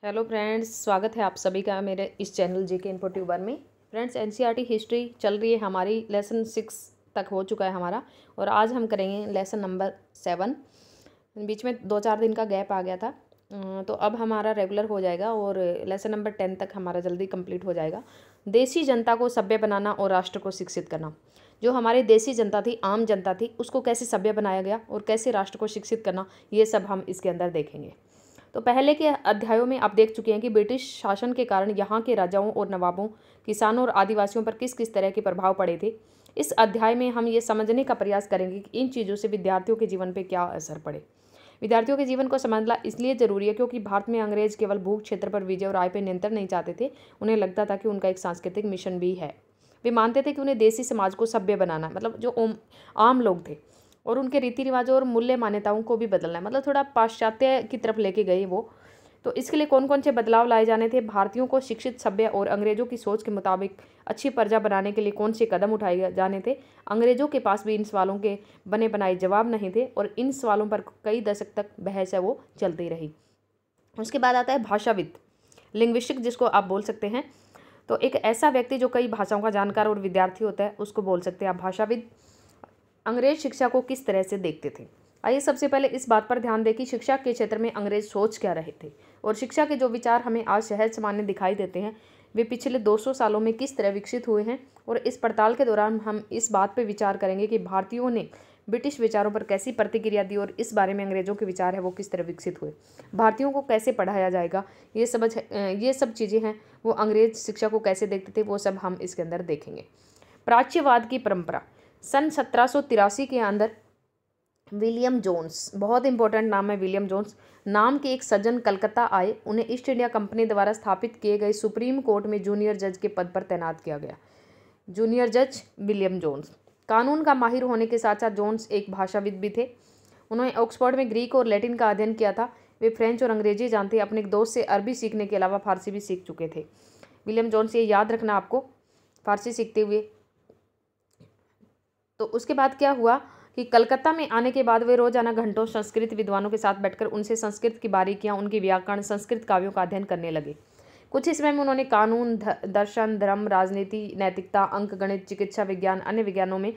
Hello friends, स्वागत है आप सभी का मेरे इस चैनल जीके इन्फो ट्यूबर में। फ्रेंड्स, एनसीईआरटी हिस्ट्री चल रही है हमारी, लेसन 6 तक हो चुका है हमारा और आज हम करेंगे लेसन नंबर 7। बीच में 2-4 दिन का गैप आ गया था, तो अब हमारा रेगुलर हो जाएगा और लेसन नंबर 10 तक हमारा जल्दी कंप्लीट हो जाएगा। देसी जनता को सभ्य बनाना और राष्ट्र को शिक्षित करना। जो हमारी देसी जनता थी, आम जनता थी, उसको कैसे सभ्य बनाया गया और कैसे राष्ट्र को शिक्षित करना, ये सब हम इसके अंदर देखेंगे। तो पहले के अध्यायों में आप देख चुके हैं कि ब्रिटिश शासन के कारण यहाँ के राजाओं और नवाबों, किसानों और आदिवासियों पर किस किस तरह के प्रभाव पड़े थे। इस अध्याय में हम ये समझने का प्रयास करेंगे कि इन चीज़ों से विद्यार्थियों के जीवन पर क्या असर पड़े। विद्यार्थियों के जीवन को समझना इसलिए जरूरी है क्योंकि भारत में अंग्रेज केवल भूख क्षेत्र पर विजय और आय पर नियंत्रण नहीं चाहते थे, उन्हें लगता था कि उनका एक सांस्कृतिक मिशन भी है। वे मानते थे कि उन्हें देसी समाज को सभ्य बनाना, मतलब जो आम लोग थे, और उनके रीति रिवाजों और मूल्य मान्यताओं को भी बदलना है, मतलब थोड़ा पाश्चात्य की तरफ लेके गए वो। तो इसके लिए कौन कौन से बदलाव लाए जाने थे, भारतीयों को शिक्षित, सभ्य और अंग्रेजों की सोच के मुताबिक अच्छी प्रजा बनाने के लिए कौन से कदम उठाए जाने थे। अंग्रेजों के पास भी इन सवालों के बने बनाए जवाब नहीं थे और इन सवालों पर कई दशक तक बहस है वो चलती रही। उसके बाद आता है भाषाविद, लिंग्विस्टिक जिसको आप बोल सकते हैं। तो एक ऐसा व्यक्ति जो कई भाषाओं का जानकार और विद्यार्थी होता है, उसको बोल सकते हैं आप भाषाविद। अंग्रेज शिक्षा को किस तरह से देखते थे। आइए सबसे पहले इस बात पर ध्यान दें कि शिक्षा के क्षेत्र में अंग्रेज सोच क्या रहे थे और शिक्षा के जो विचार हमें आज सहज सामान्य दिखाई देते हैं, वे पिछले 200 सालों में किस तरह विकसित हुए हैं। और इस पड़ताल के दौरान हम इस बात पर विचार करेंगे कि भारतीयों ने ब्रिटिश विचारों पर कैसी प्रतिक्रिया दी और इस बारे में अंग्रेजों के विचार है वो किस तरह विकसित हुए। भारतीयों को कैसे पढ़ाया जाएगा, ये सब चीज़ें हैं। वो अंग्रेज शिक्षा को कैसे देखते थे, वो सब हम इसके अंदर देखेंगे। प्राच्यवाद की परंपरा। सन 1783 के अंदर विलियम जोन्स, बहुत इंपॉर्टेंट नाम है विलियम जोन्स नाम के एक सज्जन कलकत्ता आए। उन्हें ईस्ट इंडिया कंपनी द्वारा स्थापित किए गए सुप्रीम कोर्ट में जूनियर जज के पद पर तैनात किया गया। जूनियर जज विलियम जोन्स। कानून का माहिर होने के साथ साथ जोन्स एक भाषाविद भी थे। उन्होंने ऑक्सफोर्ड में ग्रीक और लैटिन का अध्ययन किया था। वे फ्रेंच और अंग्रेजी जानते। अपने एक दोस्त से अरबी सीखने के अलावा फारसी भी सीख चुके थे। विलियम जोन्स, ये याद रखना आपको, फारसी सीखते हुए। तो उसके बाद क्या हुआ कि कलकत्ता में आने के बाद वे रोजाना घंटों संस्कृत विद्वानों के साथ बैठकर उनसे संस्कृत की बारीकियां, उनकी व्याकरण, संस्कृत काव्यों का अध्ययन करने लगे। कुछ ही समय में उन्होंने कानून, दर्शन, धर्म, राजनीति, नैतिकता, अंक गणित, चिकित्सा विज्ञान, अन्य विज्ञानों में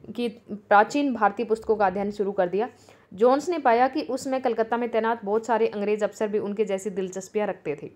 की प्राचीन भारतीय पुस्तकों का अध्ययन शुरू कर दिया। जोन्स ने पाया कि उस समय कलकत्ता में तैनात बहुत सारे अंग्रेज अफसर भी उनके जैसी दिलचस्पियां रखते थे।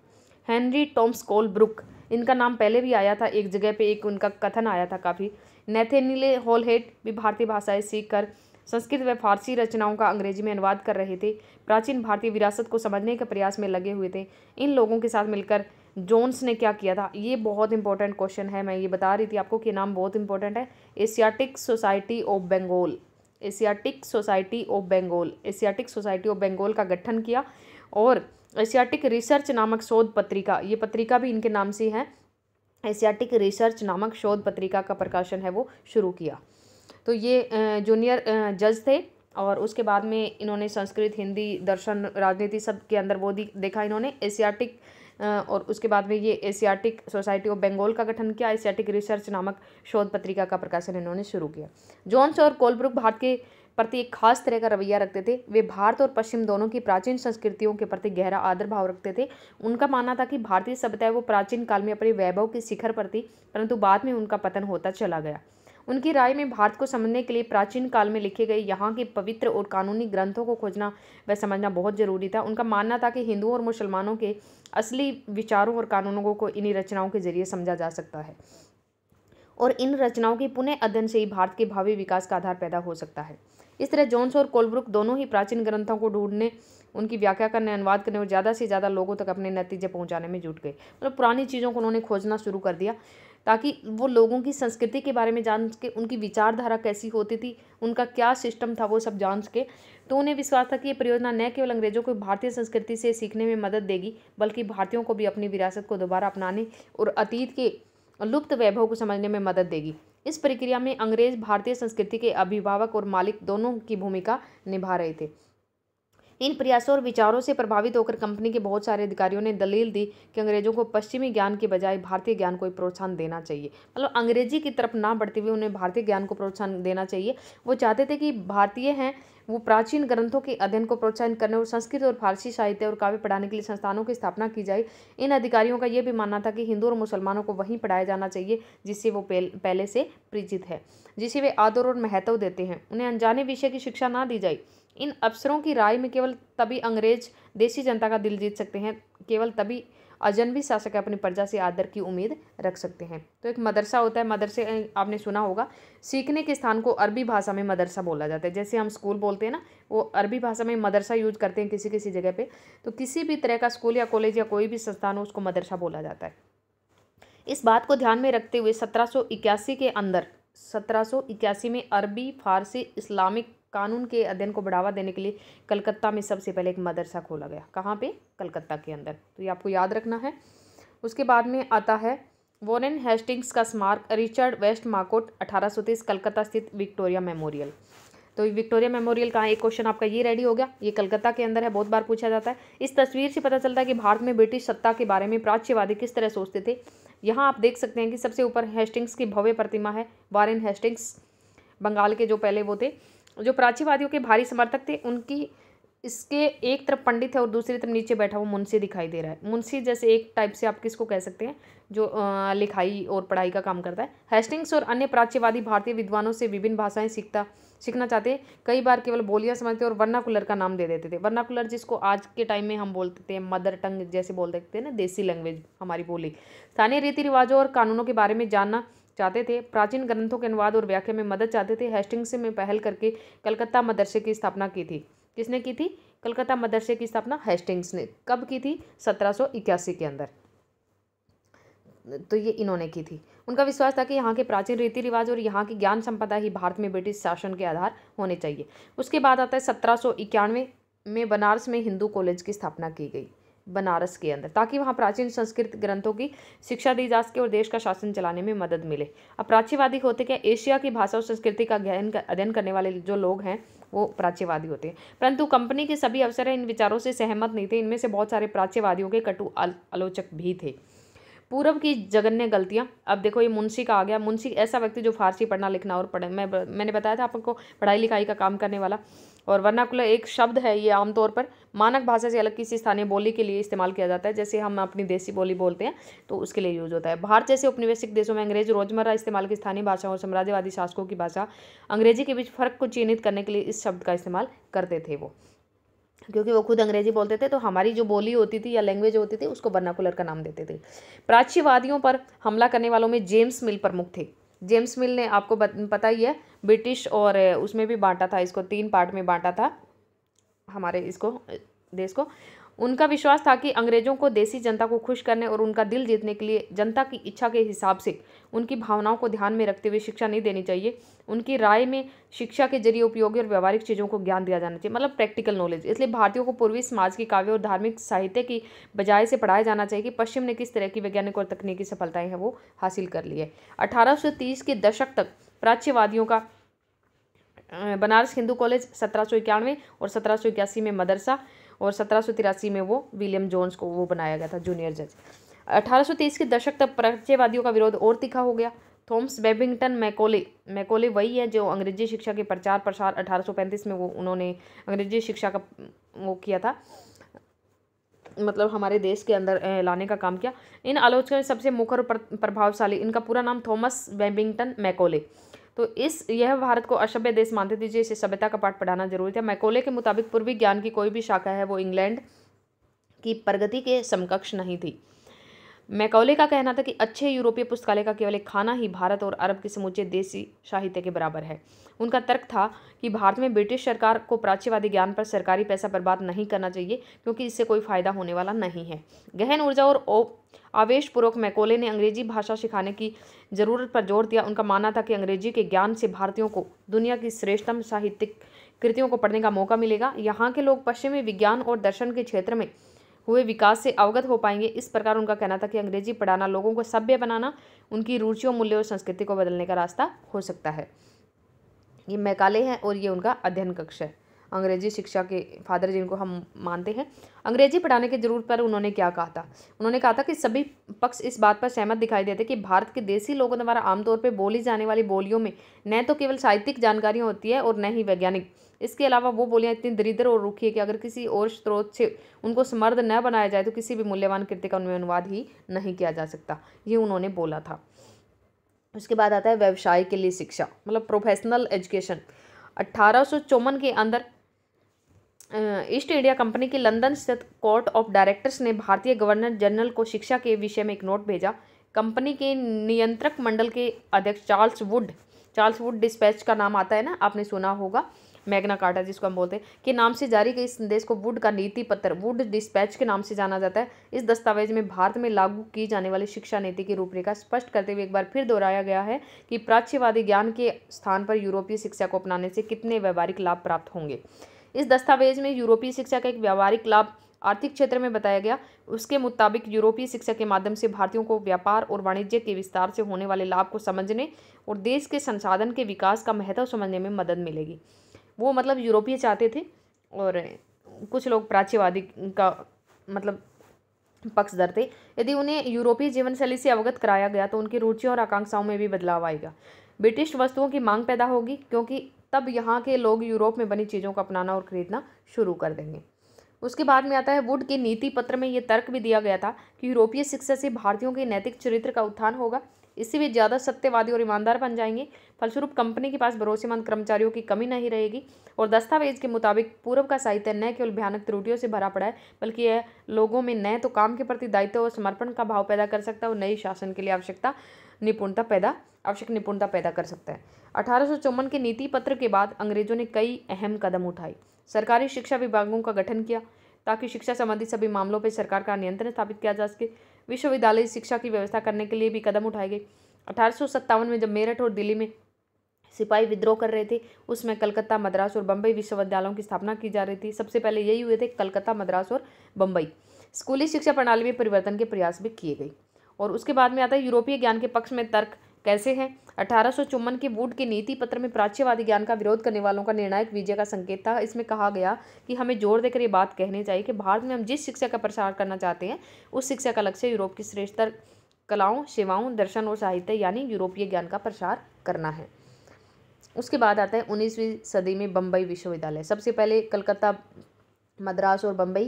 हेनरी टॉम्स कोलब्रुक, इनका नाम पहले भी आया था एक जगह पे, एक उनका कथन आया था काफ़ी। नेथेनिल हॉलहेड भी भारतीय भाषाएं सीखकर संस्कृत व फारसी रचनाओं का अंग्रेजी में अनुवाद कर रहे थे, प्राचीन भारतीय विरासत को समझने के प्रयास में लगे हुए थे। इन लोगों के साथ मिलकर जोन्स ने क्या किया था, ये बहुत इंपॉर्टेंट क्वेश्चन है। मैं ये बता रही थी आपको कि नाम बहुत इंपॉर्टेंट है। Asiatic Society of Bengal, Asiatic Society of Bengal, Asiatic Society of Bengal का गठन किया और एशियाटिक रिसर्च नामक शोध पत्रिका, ये पत्रिका भी इनके नाम से है, एशियाटिक रिसर्च नामक शोध पत्रिका का प्रकाशन है वो शुरू किया। तो ये जूनियर जज थे और उसके बाद में इन्होंने संस्कृत, हिंदी, दर्शन, राजनीति सब के अंदर वो देखा इन्होंने एशियाटिक। और उसके बाद में ये एशियाटिक सोसाइटी ऑफ बंगाल का गठन किया, एशियाटिक रिसर्च नामक शोध पत्रिका का प्रकाशन इन्होंने शुरू किया। जोन्स और कोलब्रुक भारत के प्रति एक खास तरह का रवैया रखते थे। वे भारत और पश्चिम दोनों की प्राचीन संस्कृतियों के प्रति गहरा आदर भाव रखते थे। उनका मानना था कि भारतीय सभ्यता वो प्राचीन काल में अपने वैभव के शिखर पर थी, परंतु बाद में उनका पतन होता चला गया। उनकी राय में भारत को समझने के लिए प्राचीन काल में लिखे गए यहाँ के पवित्र और कानूनी ग्रंथों को खोजना व समझना बहुत जरूरी था। उनका मानना था कि हिंदुओं और मुसलमानों के असली विचारों और कानूनों को इन्हीं रचनाओं के जरिए समझा जा सकता है और इन रचनाओं के पुनः अध्ययन से ही भारत के भावी विकास का आधार पैदा हो सकता है। इस तरह जोन्स और कोलब्रुक दोनों ही प्राचीन ग्रंथों को ढूंढने, उनकी व्याख्या करने, अनुवाद करने और ज़्यादा से ज़्यादा लोगों तक अपने नतीजे पहुंचाने में जुट गए। मतलब पुरानी चीज़ों को उन्होंने खोजना शुरू कर दिया ताकि वो लोगों की संस्कृति के बारे में जान सके, उनकी विचारधारा कैसी होती थी, उनका क्या सिस्टम था, वो सब जान सके। तो उन्हें विश्वास था कि ये परियोजना न केवल अंग्रेजों को भारतीय संस्कृति से सीखने में मदद देगी, बल्कि भारतीयों को भी अपनी विरासत को दोबारा अपनाने और अतीत के लुप्त वैभव को समझने में मदद देगी। इस प्रक्रिया में अंग्रेज भारतीय संस्कृति के अभिभावक और मालिक दोनों की भूमिका निभा रहे थे। इन प्रयासों और विचारों से प्रभावित होकर कंपनी के बहुत सारे अधिकारियों ने दलील दी कि अंग्रेजों को पश्चिमी ज्ञान के बजाय भारतीय ज्ञान को प्रोत्साहन देना चाहिए। मतलब अंग्रेजी की तरफ ना बढ़ते हुए उन्हें भारतीय ज्ञान को प्रोत्साहन देना चाहिए। वो चाहते थे कि भारतीय हैं वो प्राचीन ग्रंथों के अध्ययन को प्रोत्साहन करने और संस्कृत और फारसी साहित्य और काव्य पढ़ाने के लिए संस्थानों की स्थापना की जाए। इन अधिकारियों का यह भी मानना था कि हिंदू और मुसलमानों को वहीं पढ़ाया जाना चाहिए जिससे वो पहले से परिचित है, जिसे वे आदर और महत्व देते हैं। उन्हें अनजाने विषय की शिक्षा ना दी जाए। इन अफसरों की राय में केवल तभी अंग्रेज देशी जनता का दिल जीत सकते हैं, केवल तभी अजनबी शासक अपनी प्रजा से आदर की उम्मीद रख सकते हैं। तो एक मदरसा होता है, मदरसे आपने सुना होगा, सीखने के स्थान को अरबी भाषा में मदरसा बोला जाता है। जैसे हम स्कूल बोलते हैं ना, वो अरबी भाषा में मदरसा यूज करते हैं किसी किसी जगह पे। तो किसी भी तरह का स्कूल या कॉलेज या कोई भी संस्थान हो उसको मदरसा बोला जाता है। इस बात को ध्यान में रखते हुए 1781 में अरबी फारसी इस्लामिक कानून के अध्ययन को बढ़ावा देने के लिए कलकत्ता में सबसे पहले एक मदरसा खोला गया। कहाँ पे? कलकत्ता के अंदर। तो ये आपको याद रखना है। उसके बाद में आता है वॉरेन हेस्टिंग्स का स्मारक, रिचर्ड वेस्ट मार्कोट, 1830, कलकत्ता स्थित विक्टोरिया मेमोरियल। तो विक्टोरिया मेमोरियल कहाँ? एक क्वेश्चन आपका ये रेडी हो गया। ये कलकत्ता के अंदर है, बहुत बार पूछा जाता है। इस तस्वीर से पता चलता है कि भारत में ब्रिटिश सत्ता के बारे में प्राच्यवादी किस तरह सोचते थे। यहाँ आप देख सकते हैं कि सबसे ऊपर हेस्टिंग्स की भव्य प्रतिमा है। वॉरेन हेस्टिंग्स बंगाल के जो पहले वो थे, जो प्राच्यवादियों के भारी समर्थक थे। उनकी इसके एक तरफ पंडित है और दूसरी तरफ नीचे बैठा हुआ मुंशी दिखाई दे रहा है। मुंशी जैसे एक टाइप से आप किसको कह सकते हैं, जो लिखाई और पढ़ाई का काम करता है। हेस्टिंग्स और अन्य प्राच्यवादी भारतीय विद्वानों से विभिन्न भाषाएं सीखना चाहते हैं। कई बार केवल बोलियां समझते और वर्नाकुलर का नाम दे देते थे। वर्नाकुलर जिसको आज के टाइम में हम बोलते हैं मदर टंग जैसे बोल देते हैं ना, देसी लैंग्वेज हमारी बोली। स्थानीय रीति रिवाजों और कानूनों के बारे में जानना चाहते थे। प्राचीन ग्रंथों के अनुवाद और व्याख्या में मदद चाहते थे। हेस्टिंग्स में पहल करके कलकत्ता मदरसे की स्थापना की थी। किसने की थी? कलकत्ता मदरसे की स्थापना हेस्टिंग्स ने। कब की थी? 1781 के अंदर। तो ये इन्होंने की थी। उनका विश्वास था कि यहाँ के प्राचीन रीति रिवाज और यहाँ की ज्ञान संपदा ही भारत में ब्रिटिश शासन के आधार होने चाहिए। उसके बाद आता है 1791 में बनारस में हिंदू कॉलेज की स्थापना की गई, बनारस के अंदर, ताकि वहाँ प्राचीन संस्कृत ग्रंथों की शिक्षा दी जा सके और देश का शासन चलाने में मदद मिले। अब प्राच्यवादी होते क्या? एशिया की भाषा और संस्कृति का अध्ययन करने वाले जो लोग हैं वो प्राच्यवादी होते हैं। परंतु कंपनी के सभी अफसर इन विचारों से सहमत नहीं थे। इनमें से बहुत सारे प्राच्यवादियों के कटु आलोचक भी थे। पूर्व की जघन्य गलतियाँ। अब देखो ये मुंशी का आ गया। मुंशी ऐसा व्यक्ति जो फारसी पढ़ना लिखना और मैंने बताया था आपको पढ़ाई लिखाई का काम करने वाला। और वर्नाकुलर एक शब्द है, ये आमतौर पर मानक भाषा से अलग किसी स्थानीय बोली के लिए इस्तेमाल किया जाता है। जैसे हम अपनी देसी बोली बोलते हैं तो उसके लिए यूज होता है। भारत जैसे उपनिवेशिक देशों में अंग्रेज रोजमर्रा इस्तेमाल की स्थानीय भाषा और साम्राज्यवादी शासकों की भाषा अंग्रेजी के बीच फर्क को चिन्हित करने के लिए इस शब्द का इस्तेमाल करते थे वो, क्योंकि वो खुद अंग्रेजी बोलते थे। तो हमारी जो बोली होती थी या लैंग्वेज होती थी उसको वर्नाकुलर का नाम देते थे। प्राच्यवादियों पर हमला करने वालों में जेम्स मिल प्रमुख थे। जेम्स मिल ने आपको पता ही है ब्रिटिश और उसमें भी बांटा था, इसको 3 पार्ट में बांटा था हमारे इसको देश को। उनका विश्वास था कि अंग्रेजों को देसी जनता को खुश करने और उनका दिल जीतने के लिए जनता की इच्छा के हिसाब से उनकी भावनाओं को ध्यान में रखते हुए शिक्षा नहीं देनी चाहिए। उनकी राय में शिक्षा के जरिए उपयोगी और व्यवहारिक चीज़ों को ज्ञान दिया जाना चाहिए, मतलब प्रैक्टिकल नॉलेज। इसलिए भारतीयों को पूर्वी समाज की काव्य और धार्मिक साहित्य की बजाय से पढ़ाया जाना चाहिए कि पश्चिम ने किस तरह की वैज्ञानिक और तकनीकी सफलताएं हैं वो हासिल कर ली है। 1830 के दशक तक प्राच्यवादियों का बनारस हिंदू कॉलेज 1791 और 1781 में मदरसा और 1783 में वो विलियम जोन्स को वो बनाया गया था जूनियर जज। 1830 के दशक तक प्राच्यवादियों का विरोध और तीखा हो गया। थॉमस बेबिंगटन मैकॉले वही है जो अंग्रेजी शिक्षा के प्रचार प्रसार 1835 में वो उन्होंने अंग्रेजी शिक्षा का वो किया था, मतलब हमारे देश के अंदर लाने का काम किया। इन आलोचकों में सबसे मुखर और प्रभावशाली, इनका पूरा नाम थॉमस बेबिंगटन मैकॉले। तो यह भारत को असभ्य देश मानते थे जिसे सभ्यता का पाठ पढ़ाना जरूरी था। मैकॉले के मुताबिक पूर्वी ज्ञान की कोई भी शाखा है वो इंग्लैंड की प्रगति के समकक्ष नहीं थी। मैकॉले का कहना था कि अच्छे यूरोपीय पुस्तकालय का केवल एक खाना ही भारत और अरब के समूचे देसी साहित्य के बराबर है। उनका तर्क था कि भारत में ब्रिटिश सरकार को प्राच्यवादी ज्ञान पर सरकारी पैसा बर्बाद नहीं करना चाहिए क्योंकि इससे कोई फायदा होने वाला नहीं है। गहन ऊर्जा और आवेशपूर्वक मैकॉले ने अंग्रेजी भाषा सिखाने की जरूरत पर जोर दिया। उनका मानना था कि अंग्रेजी के ज्ञान से भारतीयों को दुनिया की श्रेष्ठतम साहित्यिक कृतियों को पढ़ने का मौका मिलेगा। यहाँ के लोग पश्चिमी विज्ञान और दर्शन के क्षेत्र में हुए विकास से अवगत हो पाएंगे। इस प्रकार उनका कहना था कि अंग्रेजी पढ़ाना लोगों को सभ्य बनाना, उनकी रुचियों, मूल्यों और संस्कृति को बदलने का रास्ता हो सकता है। ये मैकाले हैं और ये उनका अध्ययन कक्ष है। अंग्रेजी शिक्षा के फादर जिनको हम मानते हैं। अंग्रेजी पढ़ाने की जरूरत पर उन्होंने क्या कहा था? उन्होंने कहा था कि सभी पक्ष इस बात पर सहमत दिखाई देते कि भारत के देसी लोगों द्वारा आमतौर पर बोली जाने वाली बोलियों में न तो केवल साहित्यिक जानकारी होती है और न ही वैज्ञानिक। इसके अलावा वो बोलियां इतनी दरिद्र और रूखी है कि अगर किसी और स्रोत से उनको समर्थ न बनाया जाए तो किसी भी मूल्यवान कृति का उनमें अनुवाद ही नहीं किया जा सकता। ये उन्होंने बोला था। उसके बाद आता है व्यवसाय के लिए शिक्षा, मतलब प्रोफेशनल एजुकेशन। 1854 के अंदर ईस्ट इंडिया कंपनी की लंदन स्थित कोर्ट ऑफ डायरेक्टर्स ने भारतीय गवर्नर जनरल को शिक्षा के विषय में एक नोट भेजा। कंपनी के नियंत्रक मंडल के अध्यक्ष चार्ल्स वुड डिस्पैच का नाम आता है ना, आपने सुना होगा, मैग्ना कार्टा जिसको हम बोलते हैं, के नाम से जारी गई संदेश को वुड का नीति पत्र, वुड डिस्पैच के नाम से जाना जाता है। इस दस्तावेज में भारत में लागू की जाने वाली शिक्षा नीति की रूपरेखा स्पष्ट करते हुए एक बार फिर दोहराया गया है कि प्राच्यवादी ज्ञान के स्थान पर यूरोपीय शिक्षा को अपनाने से कितने व्यावहारिक लाभ प्राप्त होंगे। इस दस्तावेज में यूरोपीय शिक्षा का एक व्यावहारिक लाभ आर्थिक क्षेत्र में बताया गया। उसके मुताबिक यूरोपीय शिक्षा के माध्यम से भारतीयों को व्यापार और वाणिज्य के विस्तार से होने वाले लाभ को समझने और देश के संसाधन के विकास का महत्व समझने में मदद मिलेगी। वो मतलब यूरोपीय चाहते थे और कुछ लोग प्राच्यवादी का मतलब पक्षधर थे। यदि उन्हें यूरोपीय जीवन शैली से अवगत कराया गया तो उनकी रुचियों और आकांक्षाओं में भी बदलाव आएगा। ब्रिटिश वस्तुओं की मांग पैदा होगी क्योंकि तब यहाँ के लोग यूरोप में बनी चीज़ों को अपनाना और खरीदना शुरू कर देंगे। उसके बाद में आता है वुड के नीति पत्र में ये तर्क भी दिया गया था कि यूरोपीय शिक्षा से भारतीयों के नैतिक चरित्र का उत्थान होगा, इससे वे ज़्यादा सत्यवादी और ईमानदार बन जाएंगे। फलस्वरूप कंपनी के पास भरोसेमंद कर्मचारियों की कमी नहीं रहेगी। और दस्तावेज के मुताबिक पूर्व का साहित्य न केवल भयानक त्रुटियों से भरा पड़ा है बल्कि यह लोगों में न तो काम के प्रति दायित्व और समर्पण का भाव पैदा कर सकता है और नई शासन के लिए आवश्यक निपुणता पैदा कर सकता है। 1854 के नीति पत्र के बाद अंग्रेजों ने कई अहम कदम उठाए। सरकारी शिक्षा विभागों का गठन किया ताकि शिक्षा संबंधी सभी मामलों पर सरकार का नियंत्रण स्थापित किया जा सके। विश्वविद्यालय शिक्षा की व्यवस्था करने के लिए भी कदम उठाए गए। 1857 में जब मेरठ और दिल्ली में सिपाही विद्रोह कर रहे थे, उसमें कलकत्ता, मद्रास और बम्बई विश्वविद्यालयों की स्थापना की जा रही थी। सबसे पहले यही हुए थे, कलकत्ता, मद्रास और बम्बई। स्कूली शिक्षा प्रणाली में परिवर्तन के प्रयास भी किए गए। और उसके बाद में आता है यूरोपीय ज्ञान के पक्ष में तर्क कैसे हैं। 1854 के वुड के नीति पत्र में प्राच्यवादी ज्ञान का विरोध करने वालों का निर्णायक विजय का संकेत था। इसमें कहा गया कि हमें जोर देकर ये बात कहनी चाहिए कि भारत में हम जिस शिक्षा का प्रसार करना चाहते हैं उस शिक्षा का लक्ष्य यूरोप की श्रेष्ठतर कलाओं, सेवाओं, दर्शन और साहित्य यानी यूरोपीय ज्ञान का प्रसार करना है। उसके बाद आता है 19वीं सदी में बम्बई विश्वविद्यालय। सबसे पहले कलकत्ता, मद्रास और बम्बई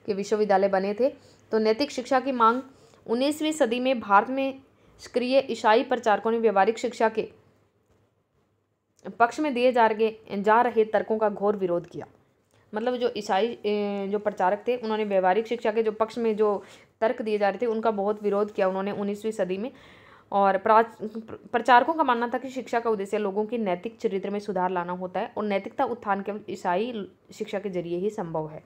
के विश्वविद्यालय बने थे। तो नैतिक शिक्षा की मांग 19वीं सदी में भारत में सक्रिय ईसाई प्रचारकों ने व्यवहारिक शिक्षा के पक्ष में दिए जा रहे तर्कों का घोर विरोध किया। मतलब जो ईसाई जो प्रचारक थे उन्होंने व्यवहारिक शिक्षा के जो पक्ष में जो तर्क दिए जा रहे थे उनका बहुत विरोध किया उन्होंने 19वीं सदी में। और प्रचारकों का मानना था कि शिक्षा का उद्देश्य लोगों की नैतिक चरित्र में सुधार लाना होता है और नैतिकता उत्थान केवल ईसाई शिक्षा के जरिए ही संभव है।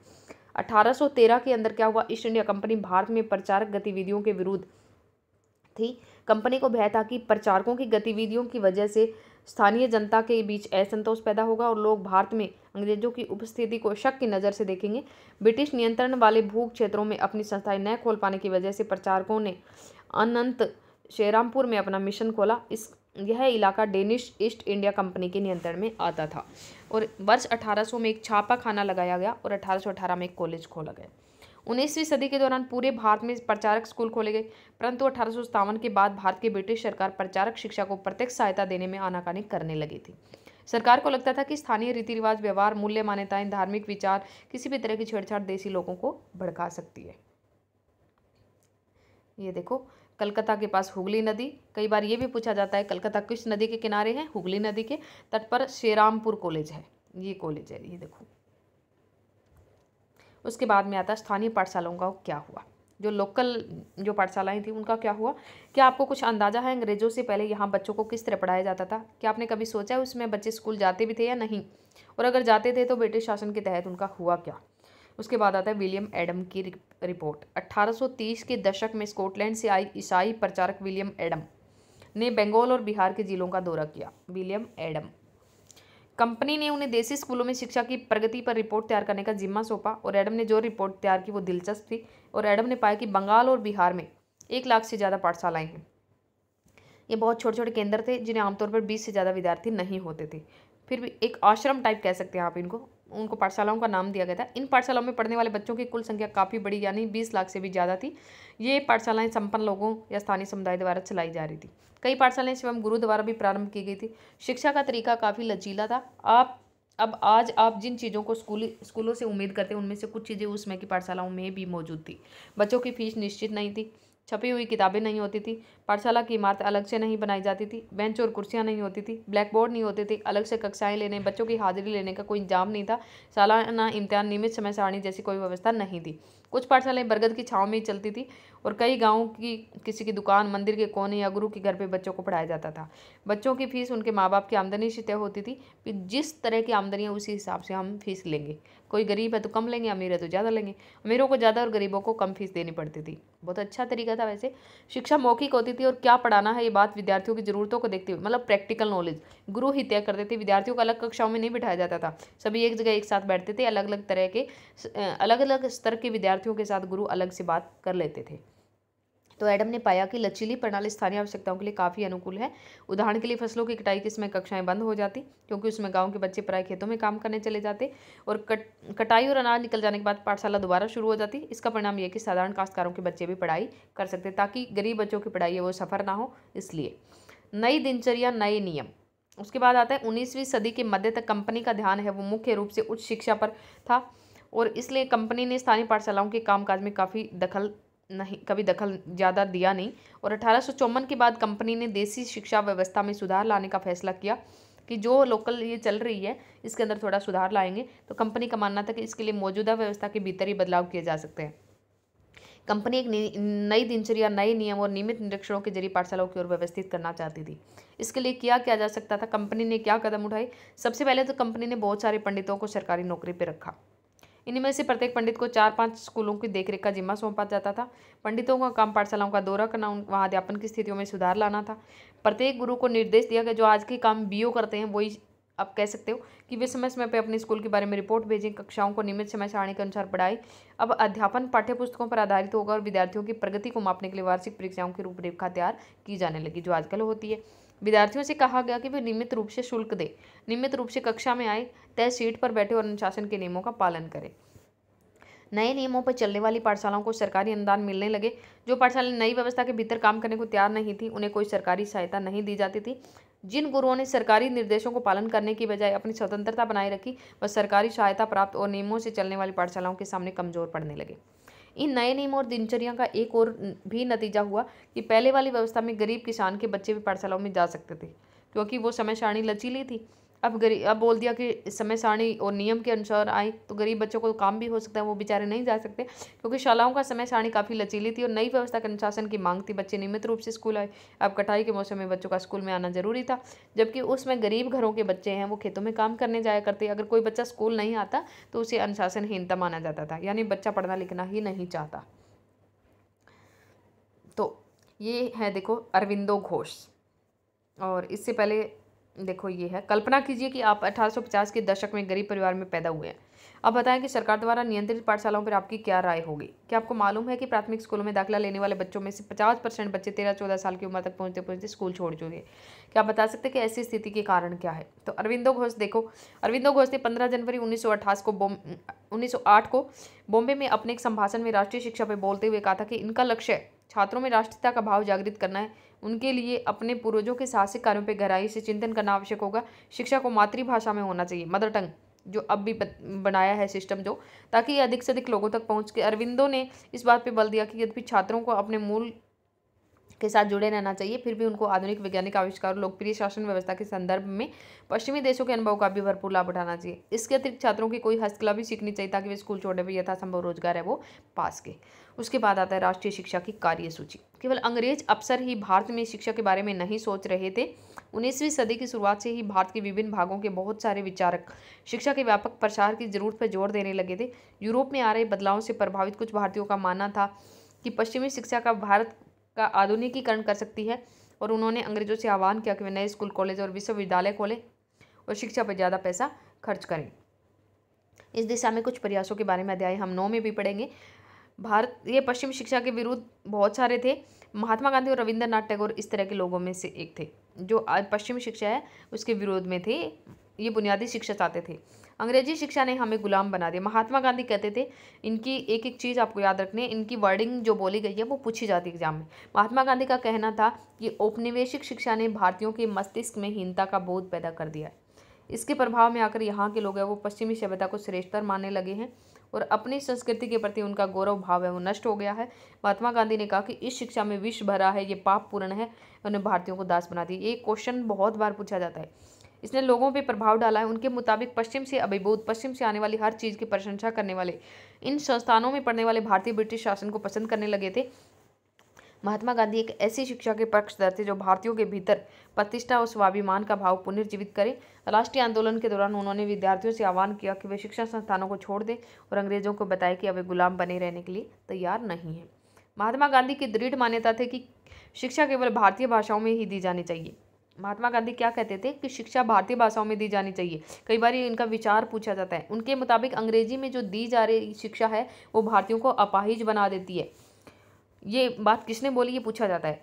1813 के अंदर क्या हुआ, ईस्ट इंडिया कंपनी भारत में प्रचारक गतिविधियों के विरुद्ध थी। कंपनी को भय था कि प्रचारकों की गतिविधियों की वजह से स्थानीय जनता के बीच असंतोष पैदा होगा और लोग भारत में अंग्रेजों की उपस्थिति को शक की नज़र से देखेंगे। ब्रिटिश नियंत्रण वाले भू क्षेत्रों में अपनी संस्थाएं न खोल पाने की वजह से प्रचारकों ने अनंत शेरामपुर में अपना मिशन खोला। यह इलाका डेनिश ईस्ट इंडिया कंपनी के नियंत्रण में आता था। और वर्ष 1800 में एक छापा खाना लगाया गया और 1818 में एक कॉलेज खोला गया। 19वीं सदी के दौरान पूरे भारत में प्रचारक स्कूल खोले गए, परंतु 1857 के बाद भारत की ब्रिटिश सरकार प्रचारक शिक्षा को प्रत्यक्ष सहायता देने में आनाकानी करने लगी थी। सरकार को लगता था कि स्थानीय रीति रिवाज, व्यवहार, मूल्य, मान्यताएं, धार्मिक विचार, किसी भी तरह की छेड़छाड़ देसी लोगों को भड़का सकती है। ये देखो, कलकत्ता के पास हुगली नदी, कई बार ये भी पूछा जाता है कलकत्ता किस नदी के किनारे है। हुगली नदी के तट पर शेरामपुर कॉलेज है, ये कॉलेज है, ये देखो। उसके बाद में आता है स्थानीय पाठशालाओं का क्या हुआ। जो लोकल जो पाठशालाएं थी उनका क्या हुआ। क्या आपको कुछ अंदाजा है अंग्रेजों से पहले यहाँ बच्चों को किस तरह पढ़ाया जाता था? क्या आपने कभी सोचा है उसमें बच्चे स्कूल जाते भी थे या नहीं, और अगर जाते थे तो ब्रिटिश शासन के तहत उनका हुआ क्या। उसके बाद आता है विलियम एडम की रिपोर्ट। 1830 के दशक में स्कॉटलैंड से आई ईसाई प्रचारक विलियम एडम ने बंगाल और बिहार के जिलों का दौरा किया। विलियम एडम कंपनी ने उन्हें देसी स्कूलों में शिक्षा की प्रगति पर रिपोर्ट तैयार करने का जिम्मा सौंपा और एडम ने जो रिपोर्ट तैयार की वो दिलचस्प थी। और एडम ने पाया कि बंगाल और बिहार में 1 लाख से ज़्यादा पाठशालाएं हैं। ये बहुत छोटे छोटे केंद्र थे जिन्हें आमतौर पर 20 से ज़्यादा विद्यार्थी नहीं होते थे। फिर भी एक आश्रम टाइप कह सकते हैं आप इनको, उनको पाठशालाओं का नाम दिया गया था। इन पाठशालाओं में पढ़ने वाले बच्चों की कुल संख्या काफ़ी बड़ी यानी 20 लाख से भी ज़्यादा थी। ये पाठशालाएं संपन्न लोगों या स्थानीय समुदाय द्वारा चलाई जा रही थी। कई पाठशालाएं स्वयं गुरु द्वारा भी प्रारंभ की गई थी। शिक्षा का तरीका काफ़ी लचीला था। आज आप जिन चीज़ों को स्कूलों से उम्मीद करते हैं उनमें से कुछ चीज़ें उसमें की पाठशालाओं में भी मौजूद थी। बच्चों की फीस निश्चित नहीं थी, छपी हुई किताबें नहीं होती थी, पाठशाला की इमारत अलग से नहीं बनाई जाती थी, बेंच और कुर्सियां नहीं होती थी, ब्लैक बोर्ड नहीं होते थे, अलग से कक्षाएं लेने, बच्चों की हाजिरी लेने का कोई इंतजाम नहीं था, सालाना इम्तिहान, नियमित समय सारणी जैसी कोई व्यवस्था नहीं थी। कुछ पाठशालाएं बरगद की छाँव में ही चलती थी और कई गाँव की किसी की दुकान, मंदिर के कोने या गुरु के घर पर बच्चों को पढ़ाया जाता था। बच्चों की फीस उनके माँ बाप की आमदनी से तय होती थी कि जिस तरह की आमदनी है उसी हिसाब से हम फीस लेंगे। कोई गरीब है तो कम लेंगे, अमीर है तो ज़्यादा लेंगे। अमीरों को ज़्यादा और गरीबों को कम फीस देनी पड़ती थी। बहुत अच्छा तरीका था वैसे। शिक्षा मौखिक होती थी और क्या पढ़ाना है ये बात विद्यार्थियों की ज़रूरतों को देखते हुए, मतलब प्रैक्टिकल नॉलेज गुरु ही तय करते थे। विद्यार्थियों को अलग कक्षाओं में नहीं बिठाया जाता था, सभी एक जगह एक साथ बैठते थे। अलग अलग स्तर के विद्यार्थियों के साथ गुरु अलग से बात कर लेते थे। तो एडम ने पाया कि लचीली प्रणाली स्थानीय आवश्यकताओं के लिए काफ़ी अनुकूल है। उदाहरण के लिए फसलों की कटाई के समय कक्षाएं बंद हो जाती क्योंकि उसमें गांव के बच्चे पराए खेतों में काम करने चले जाते और कटाई और अनाज निकल जाने के बाद पाठशाला दोबारा शुरू हो जाती। इसका परिणाम यह कि साधारण काश्तकारों के बच्चे भी पढ़ाई कर सकते ताकि गरीब बच्चों की पढ़ाई है वो सफ़र ना हो। इसलिए नई दिनचर्या, नए नियम। उसके बाद आता है 19वीं सदी के मध्य तक कंपनी का ध्यान है वो मुख्य रूप से उच्च शिक्षा पर था और इसलिए कंपनी ने स्थानीय पाठशालाओं के कामकाज में कभी दखल ज़्यादा दिया नहीं। और 1854 के बाद कंपनी ने देसी शिक्षा व्यवस्था में सुधार लाने का फैसला किया कि जो लोकल ये चल रही है इसके अंदर थोड़ा सुधार लाएंगे। तो कंपनी का मानना था कि इसके लिए मौजूदा व्यवस्था के भीतर ही बदलाव किए जा सकते हैं। कंपनी एक नई दिनचर्या, नए नियम और नियमित निरीक्षणों के जरिए पाठशालाओं की ओर व्यवस्थित करना चाहती थी। इसके लिए क्या किया जा सकता था, कंपनी ने क्या कदम उठाए। सबसे पहले तो कंपनी ने बहुत सारे पंडितों को सरकारी नौकरी पर रखा। इनमें से प्रत्येक पंडित को 4-5 स्कूलों की देखरेख का जिम्मा सौंपा जाता था। पंडितों का काम पाठशालाओं का दौरा करना, वहाँ अध्यापन की स्थितियों में सुधार लाना था। प्रत्येक गुरु को निर्देश दिया गया, जो आज के काम बीओ करते हैं वही आप कह सकते हो, कि वे समय समय पर अपने स्कूल के बारे में रिपोर्ट भेजें, कक्षाओं को नियमित समय सारणी के अनुसार पढ़ाएं। अब अध्यापन पाठ्य पुस्तकों पर आधारित होगा और विद्यार्थियों की प्रगति को मापने के लिए वार्षिक परीक्षाओं की रूपरेखा तैयार की जाने लगी, जो आजकल होती है। विद्यार्थियों से कहा गया कि वे नियमित रूप से शुल्क दें, नियमित रूप से कक्षा में आए, तय सीट पर बैठे और अनुशासन के नियमों का पालन करें। नए नियमों पर चलने वाली पाठशालाओं को सरकारी अनुदान मिलने लगे। जो पाठशालाएं नई व्यवस्था के भीतर काम करने को तैयार नहीं थी उन्हें कोई सरकारी सहायता नहीं दी जाती थी। जिन गुरुओं ने सरकारी निर्देशों को पालन करने की बजाय अपनी स्वतंत्रता बनाए रखी वह सरकारी सहायता प्राप्त और नियमों से चलने वाली पाठशालाओं के सामने कमजोर पड़ने लगे। इन नए नियम और दिनचर्या का एक और भी नतीजा हुआ कि पहले वाली व्यवस्था में गरीब किसान के बच्चे भी पाठशालाओं में जा सकते थे क्योंकि वो समय सारणी लचीली थी। अब बोल दिया कि समय सारणी और नियम के अनुसार आए तो गरीब बच्चों को काम भी हो सकता है, वो बेचारे नहीं जा सकते क्योंकि शालाओं का समय सारणी काफ़ी लचीली थी और नई व्यवस्था के अनुशासन की मांग थी। बच्चे नियमित रूप से स्कूल आए। अब कटाई के मौसम में बच्चों का स्कूल में आना जरूरी था, जबकि उसमें गरीब घरों के बच्चे हैं वो खेतों में काम करने जाया करते। अगर कोई बच्चा स्कूल नहीं आता तो उसे अनुशासनहीनता माना जाता था, यानी बच्चा पढ़ना लिखना ही नहीं चाहता। तो ये है देखो अरविंदो घोष। और इससे पहले देखो ये है, कल्पना कीजिए कि आप 1850 के दशक में गरीब परिवार में पैदा हुए हैं। अब बताएं कि सरकार द्वारा नियंत्रित पाठशालाओं पर आपकी क्या राय होगी। क्या आपको मालूम है कि प्राथमिक स्कूलों में दाखिला लेने वाले बच्चों में से 50% बच्चे 13-14 साल की उम्र तक पहुंचते पहुंचते स्कूल छोड़ चुके। क्या आप बता सकते हैं कि ऐसी स्थिति के कारण क्या है। तो अरविंदो घोष देखो, अरविंदो घोष ने 15 जनवरी 1908 को बॉम्बे में अपने एक संभाषण में राष्ट्रीय शिक्षा पर बोलते हुए कहा था कि इनका लक्ष्य छात्रों में राष्ट्रीयता का भाव जागृत करना है। उनके लिए अपने पूर्वजों के साहसिक कार्यों पर गहराई से चिंतन करना आवश्यक होगा। शिक्षा को मातृभाषा में होना चाहिए, मदर टंग, जो अब भी बनाया है सिस्टम जो, ताकि ये अधिक से अधिक लोगों तक पहुंच के। अरविंदो ने इस बात पे बल दिया कि यदि छात्रों को अपने मूल के साथ जुड़े रहना चाहिए, फिर भी उनको आधुनिक वैज्ञानिक आविष्कार और लोकप्रिय शासन व्यवस्था के संदर्भ में पश्चिमी देशों के अनुभव का भी भरपूर लाभ उठाना चाहिए। इसके अतिरिक्त छात्रों की कोई हस्तकला भी सीखनी चाहिए ताकि वे स्कूल छोड़ने पर यथासंभव रोजगार है वो पा सके। उसके बाद आता है राष्ट्रीय शिक्षा की कार्यसूची। केवल अंग्रेज अफसर ही भारत में शिक्षा के बारे में नहीं सोच रहे थे। 19वीं सदी की शुरुआत से ही भारत के विभिन्न भागों के बहुत सारे विचारक शिक्षा के व्यापक प्रसार की जरूरत पर जोर देने लगे थे। यूरोप में आ रहे बदलावों से प्रभावित कुछ भारतीयों का मानना था कि पश्चिमी शिक्षा का भारत का आधुनिकीकरण कर सकती है और उन्होंने अंग्रेजों से आह्वान किया कि वे नए स्कूल, कॉलेज और विश्वविद्यालय खोलें और शिक्षा पर ज़्यादा पैसा खर्च करें। इस दिशा में कुछ प्रयासों के बारे में अध्याय हम 9 में भी पढ़ेंगे। भारतीय पश्चिम शिक्षा के विरुद्ध बहुत सारे थे। महात्मा गांधी और रविंद्रनाथ टैगोर इस तरह के लोगों में से एक थे जो आज पश्चिमी शिक्षा है उसके विरोध में थे। ये बुनियादी शिक्षा चाहते थे। अंग्रेजी शिक्षा ने हमें गुलाम बना दिया। महात्मा गांधी कहते थे, इनकी एक एक चीज़ आपको याद रखनी है, इनकी वर्डिंग जो बोली गई है वो पूछी जाती है एग्जाम में। महात्मा गांधी का कहना था कि औपनिवेशिक शिक्षा ने भारतीयों के मस्तिष्क में हीनता का बोध पैदा कर दिया। इसके प्रभाव में आकर यहाँ के लोग हैं वो पश्चिमी सभ्यता को श्रेष्ठतर मानने लगे हैं और अपनी संस्कृति के प्रति उनका गौरव भाव है वो नष्ट हो गया है। महात्मा गांधी ने कहा कि इस शिक्षा में विष भरा है, ये पाप पूर्ण है, उन्हें भारतीयों को दास बना दिया। ये क्वेश्चन बहुत बार पूछा जाता है। इसने लोगों पे प्रभाव डाला है। उनके मुताबिक पश्चिम से अभिभूत, पश्चिम से आने वाली हर चीज़ की प्रशंसा करने वाले, इन संस्थानों में पढ़ने वाले भारतीय ब्रिटिश शासन को पसंद करने लगे थे। महात्मा गांधी एक ऐसी शिक्षा के पक्षधर थे जो भारतीयों के भीतर प्रतिष्ठा और स्वाभिमान का भाव पुनर्जीवित करे। राष्ट्रीय आंदोलन के दौरान उन्होंने विद्यार्थियों से आह्वान किया कि वे शिक्षा संस्थानों को छोड़ दें और अंग्रेजों को बताएं कि अब वे गुलाम बने रहने के लिए तैयार नहीं हैं। महात्मा गांधी की दृढ़ मान्यता थी कि शिक्षा केवल भारतीय भाषाओं में ही दी जानी चाहिए। महात्मा गांधी क्या कहते थे कि शिक्षा भारतीय भाषाओं में दी जानी चाहिए। कई बार इनका विचार पूछा जाता है। उनके मुताबिक अंग्रेजी में जो दी जा रही शिक्षा है वो भारतीयों को अपाहिज बना देती है। ये बात किसने बोली ये पूछा जाता है।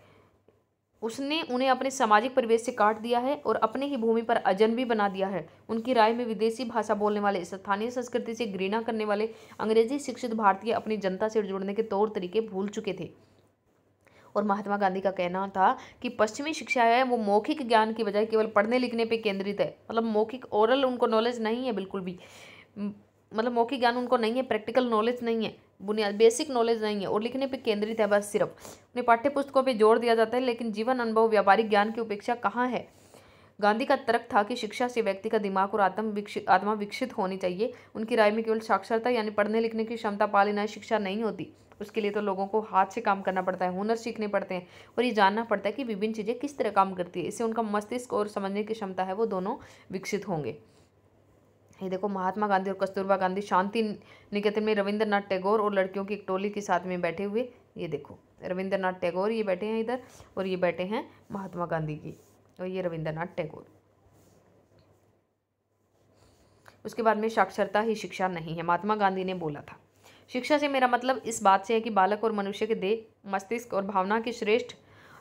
उसने उन्हें अपने सामाजिक परिवेश से काट दिया है और अपने ही भूमि पर अजनबी बना दिया है। उनकी राय में विदेशी भाषा बोलने वाले, स्थानीय संस्कृति से घृणा करने वाले अंग्रेजी शिक्षित भारतीय अपनी जनता से जुड़ने के तौर तरीके भूल चुके थे। और महात्मा गांधी का कहना था कि पश्चिमी शिक्षा है वो मौखिक ज्ञान की बजाय केवल पढ़ने लिखने पे केंद्रित है। मतलब मौखिक ओरल उनको नॉलेज नहीं है बिल्कुल भी, मतलब मौखिक ज्ञान उनको नहीं है, प्रैक्टिकल नॉलेज नहीं है, बुनियाद बेसिक नॉलेज नहीं है और लिखने पे केंद्रित है बस सिर्फ। उन्हें पाठ्य पुस्तकों पे जोर दिया जाता है लेकिन जीवन अनुभव व्यावहारिक ज्ञान की उपेक्षा कहाँ है। गांधी का तर्क था कि शिक्षा से व्यक्ति का दिमाग और आत्मा विकसित होनी चाहिए। उनकी राय में केवल साक्षरता यानी पढ़ने लिखने की क्षमता पा लेना शिक्षा नहीं होती। उसके लिए तो लोगों को हाथ से काम करना पड़ता है, हुनर सीखने पड़ते हैं और ये जानना पड़ता है कि विभिन्न चीज़ें किस तरह काम करती है। इससे उनका मस्तिष्क और समझने की क्षमता है वो दोनों विकसित होंगे। ये देखो, महात्मा गांधी और कस्तूरबा गांधी शांति निकेतन में रविंद्रनाथ टैगोर और लड़कियों की एक टोली के साथ में बैठे हुए। ये देखो रविंद्रनाथ टैगोर ये बैठे हैं इधर और ये बैठे हैं महात्मा गांधी की और ये रविंद्रनाथ टैगोर। उसके बाद में साक्षरता ही शिक्षा नहीं है। महात्मा गांधी ने बोला था, शिक्षा से मेरा मतलब इस बात से है कि बालक और मनुष्य के देह, मस्तिष्क और भावना के श्रेष्ठ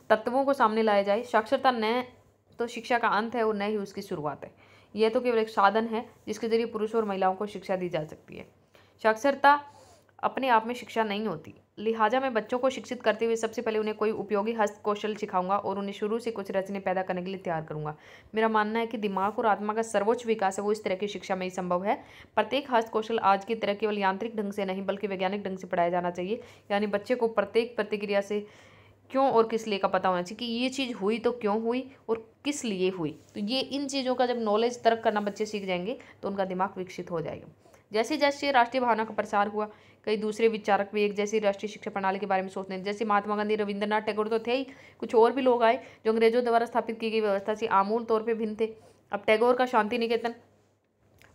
तत्वों को सामने लाया जाए। साक्षरता न तो शिक्षा का अंत है और न ही उसकी शुरुआत है। यह तो केवल एक साधन है जिसके जरिए पुरुषों और महिलाओं को शिक्षा दी जा सकती है। साक्षरता अपने आप में शिक्षा नहीं होती। लिहाजा मैं बच्चों को शिक्षित करते हुए सबसे पहले उन्हें कोई उपयोगी हस्त कौशल सिखाऊंगा और उन्हें शुरू से कुछ रचने पैदा करने के लिए तैयार करूंगा। मेरा मानना है कि दिमाग और आत्मा का सर्वोच्च विकास है वो इस तरह की शिक्षा में ही संभव है। प्रत्येक हस्त कौशल आज की तरह केवल यांत्रिक ढंग से नहीं बल्कि वैज्ञानिक ढंग से पढ़ाया जाना चाहिए। यानी बच्चे को प्रत्येक प्रतिक्रिया से क्यों और किस लिए का पता होना चाहिए कि ये चीज़ हुई तो क्यों हुई और किस लिए हुई। तो ये इन चीज़ों का जब नॉलेज तर्क करना बच्चे सीख जाएंगे तो उनका दिमाग विकसित हो जाएगा। जैसे जैसे राष्ट्रीय भावना का प्रसार हुआ, कई दूसरे विचारक भी एक जैसी राष्ट्रीय शिक्षा प्रणाली के बारे में सोचने, जैसे महात्मा गांधी, रविंद्रनाथ टैगोर तो थे ही, कुछ और भी लोग आए जो अंग्रेजों द्वारा स्थापित की गई व्यवस्था से आमूल तौर पर भिन्न थे। अब टैगोर का शांति निकेतन,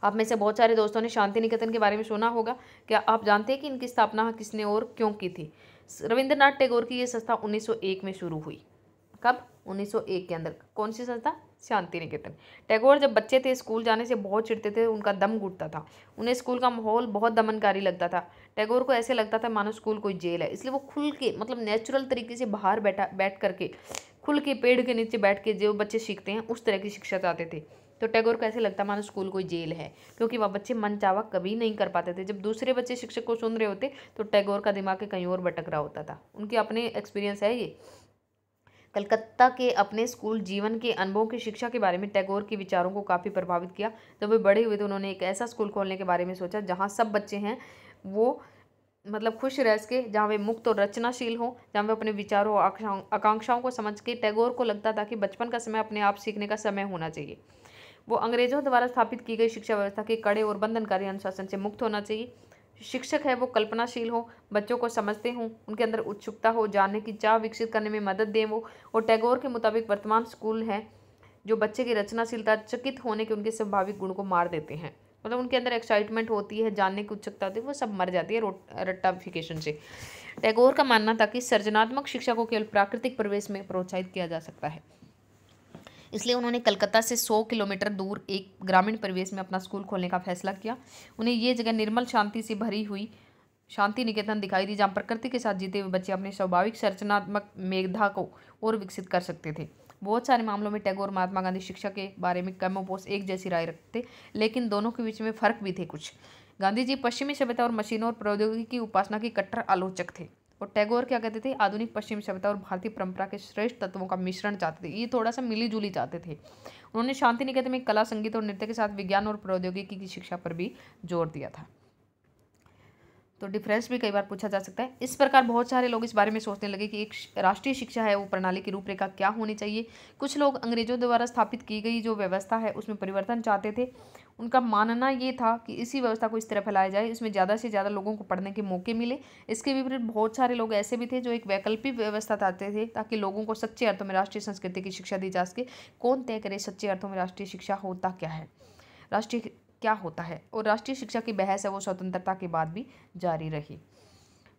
आप में से बहुत सारे दोस्तों ने शांति निकेतन के बारे में सुना होगा। क्या आप जानते हैं कि इनकी स्थापना किसने और क्यों की थी? रविंद्रनाथ टैगोर की ये संस्था 1901 में शुरू हुई। कब? 1901 के अंदर। कौन सी संस्था? शांति निकेतन। टैगोर जब बच्चे थे स्कूल जाने से बहुत चिढ़ते थे, उनका दम घुटता था, उन्हें स्कूल का माहौल बहुत दमनकारी लगता था। टैगोर को ऐसे लगता था मानो स्कूल कोई जेल है, इसलिए वो खुल के मतलब नेचुरल तरीके से बाहर बैठ करके खुल के पेड़ के नीचे बैठ के जो बच्चे सीखते हैं उस तरह की शिक्षा चाहते थे। तो टैगोर को ऐसे लगता मानो स्कूल कोई जेल है, क्योंकि वह बच्चे मनचावा कभी नहीं कर पाते थे। जब दूसरे बच्चे शिक्षक को सुन रहे होते तो टैगोर का दिमाग कहीं और भटक रहा होता था। उनके अपने एक्सपीरियंस है ये। कलकत्ता के अपने स्कूल जीवन के अनुभवों की शिक्षा के बारे में टैगोर के विचारों को काफ़ी प्रभावित किया। जब वे बड़े हुए तो उन्होंने एक ऐसा स्कूल खोलने के बारे में सोचा जहाँ सब बच्चे हैं वो मतलब खुश रह सके, जहाँ वे मुक्त और रचनाशील हों, जहाँ वे अपने विचारों और आकांक्षाओं को समझ के। टैगोर को लगता था कि बचपन का समय अपने आप सीखने का समय होना चाहिए। वो अंग्रेजों द्वारा स्थापित की गई शिक्षा व्यवस्था के कड़े और बंधनकारी अनुशासन से मुक्त होना चाहिए। शिक्षक है वो कल्पनाशील हो, बच्चों को समझते हों, उनके अंदर उत्सुकता हो, जानने की चाह विकसित करने में मदद दें वो। और टैगोर के मुताबिक वर्तमान स्कूल है जो बच्चे की रचनाशीलता, चकित होने के उनके स्वाभाविक गुण को मार देते हैं। मतलब उनके अंदर एक्साइटमेंट होती है, जानने की उत्सुकता होती है, वो सब मर जाती है रट्टाफिकेशन से। टैगोर का मानना था कि सृजनात्मक शिक्षा को केवल प्राकृतिक परिवेश में प्रोत्साहित किया जा सकता है। इसलिए उन्होंने कलकत्ता से 100 किलोमीटर दूर एक ग्रामीण परिवेश में अपना स्कूल खोलने का फैसला किया। उन्हें ये जगह निर्मल शांति से भरी हुई शांति निकेतन दिखाई दी, जहाँ प्रकृति के साथ जीते हुए बच्चे अपने स्वाभाविक संरचनात्मक मेधा को और विकसित कर सकते थे। बहुत सारे मामलों में टैगोर महात्मा गांधी शिक्षा के बारे में कमोबेश एक जैसी राय रखते, लेकिन दोनों के बीच में फ़र्क भी थे कुछ। गांधी जी पश्चिमी सभ्यता और मशीनों और प्रौद्योगिकी की उपासना के कट्टर आलोचक थे, और टैगोर क्या कहते थे, आधुनिक पश्चिमी सभ्यता और भारतीय परंपरा के श्रेष्ठ तत्वों का मिश्रण चाहते थे। ये थोड़ा सा मिली जुली चाहते थे। उन्होंने शांति निकेतन में कला, संगीत और नृत्य के साथ विज्ञान और प्रौद्योगिकी की शिक्षा पर भी जोर दिया था। तो डिफरेंस भी कई बार पूछा जा सकता है। इस प्रकार बहुत सारे लोग इस बारे में सोचने लगे कि एक राष्ट्रीय शिक्षा है वो प्रणाली की रूपरेखा क्या होनी चाहिए। कुछ लोग अंग्रेजों द्वारा स्थापित की गई जो व्यवस्था है उसमें परिवर्तन चाहते थे। उनका मानना ये था कि इसी व्यवस्था को इस तरह फैलाया जाए इसमें ज़्यादा से ज़्यादा लोगों को पढ़ने के मौके मिले। इसके विपरीत बहुत सारे लोग ऐसे भी थे जो एक वैकल्पिक व्यवस्था चाहते थे ताकि लोगों को सच्चे अर्थों में राष्ट्रीय संस्कृति की शिक्षा दी जा सके। कौन तय करे सच्चे अर्थों में राष्ट्रीय शिक्षा होता क्या है, राष्ट्रीय क्या होता है, और राष्ट्रीय शिक्षा की बहस है वो स्वतंत्रता के बाद भी जारी रही।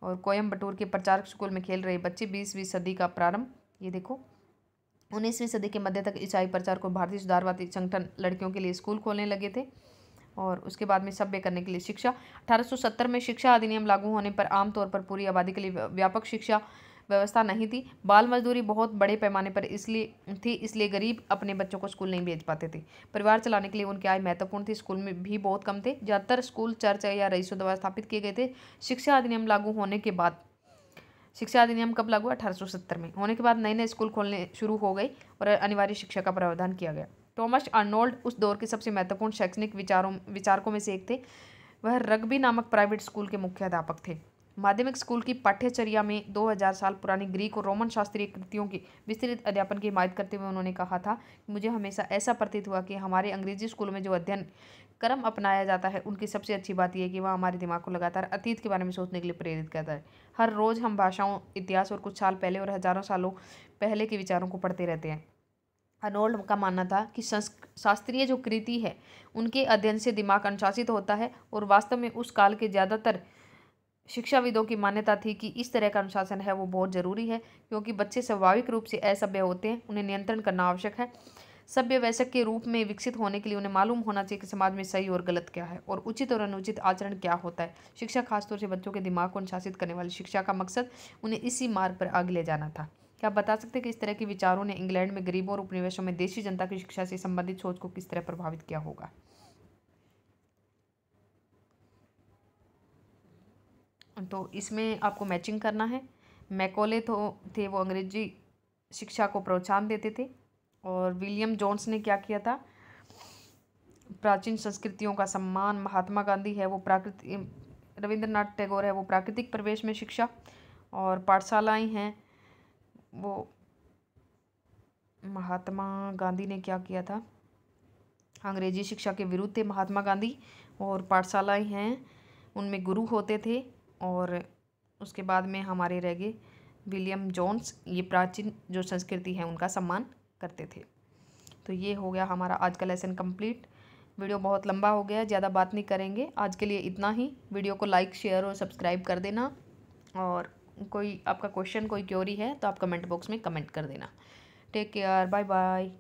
और कोयम्बटूर के प्रचारक स्कूल में खेल रहे बच्चे 20वीं सदी का प्रारंभ, ये देखो 19वीं सदी के मध्य तक ईसाई प्रचारक और भारतीय सुधारवादी संगठन लड़कियों के लिए स्कूल खोलने लगे थे। और उसके बाद में सभ्य करने के लिए शिक्षा 1870 में शिक्षा अधिनियम लागू होने पर आमतौर पर पूरी आबादी के लिए व्यापक शिक्षा व्यवस्था नहीं थी। बाल मजदूरी बहुत बड़े पैमाने पर इसलिए गरीब अपने बच्चों को स्कूल नहीं भेज पाते थे। परिवार चलाने के लिए उनकी आय महत्वपूर्ण थी। स्कूल में भी बहुत कम थे। ज़्यादातर स्कूल चर्च या रईसों द्वारा स्थापित किए गए थे। शिक्षा अधिनियम लागू होने के बाद, शिक्षा अधिनियम कब लागू हुआ, 1870 में होने के बाद नए नए स्कूल खोलने शुरू हो गए और अनिवार्य शिक्षा का प्रावधान किया गया। टॉमस आर्नोल्ड उस दौर के सबसे महत्वपूर्ण शैक्षणिक विचारकों में से एक थे। वह रग्बी नामक प्राइवेट स्कूल के मुख्याध्यापक थे। माध्यमिक स्कूल की पाठ्यचर्या में 2000 साल पुरानी ग्रीक और रोमन शास्त्रीय कृतियों की विस्तृत अध्यापन की हिमायत करते हुए उन्होंने कहा था कि मुझे हमेशा ऐसा प्रतीत हुआ कि हमारे अंग्रेजी स्कूलों में जो अध्ययन क्रम अपनाया जाता है उनकी सबसे अच्छी बात यह है कि वह हमारे दिमाग को लगातार अतीत के बारे में सोचने के लिए प्रेरित करता है। हर रोज़ हम भाषाओं, इतिहास और कुछ साल पहले और हजारों सालों पहले के विचारों को पढ़ते रहते हैं। अर्नोल्ड का मानना था कि शास्त्रीय जो कृति है उनके अध्ययन से दिमाग अनुशासित होता है, और वास्तव में उस काल के ज़्यादातर शिक्षाविदों की मान्यता थी कि इस तरह का अनुशासन है वो बहुत ज़रूरी है, क्योंकि बच्चे स्वाभाविक रूप से असभ्य होते हैं, उन्हें नियंत्रण करना आवश्यक है। सभ्य वयस्क के रूप में विकसित होने के लिए उन्हें मालूम होना चाहिए कि समाज में सही और गलत क्या है और उचित और अनुचित आचरण क्या होता है। शिक्षा खासतौर से बच्चों के दिमाग को अनुशासित करने वाली शिक्षा का मकसद उन्हें इसी मार्ग पर आगे ले जाना था। क्या आप बता सकते हैं कि इस तरह के विचारों ने इंग्लैंड में गरीबों और उपनिवेशों में देशी जनता की शिक्षा से संबंधित सोच को किस तरह प्रभावित किया होगा? तो इसमें आपको मैचिंग करना है। मैकॉले थे वो अंग्रेजी शिक्षा को प्रोत्साहन देते थे, और विलियम जोन्स ने क्या किया था, प्राचीन संस्कृतियों का सम्मान। महात्मा गांधी है वो रविंद्रनाथ टैगोर है वो प्राकृतिक प्रवेश में शिक्षा, और पाठशालाएं हैं वो महात्मा गांधी ने क्या किया था, अंग्रेजी शिक्षा के विरुद्ध थे महात्मा गांधी। और पाठशालाएं हैं उनमें गुरु होते थे। और उसके बाद में हमारे रह गए विलियम जोन्स, ये प्राचीन जो संस्कृति है उनका सम्मान करते थे। तो ये हो गया हमारा आज का लेसन कंप्लीट। वीडियो बहुत लंबा हो गया, ज़्यादा बात नहीं करेंगे आज के लिए, इतना ही। वीडियो को लाइक, शेयर और सब्सक्राइब कर देना, और कोई आपका क्वेश्चन, कोई क्वेरी है तो आप कमेंट बॉक्स में कमेंट कर देना। Take care, bye bye.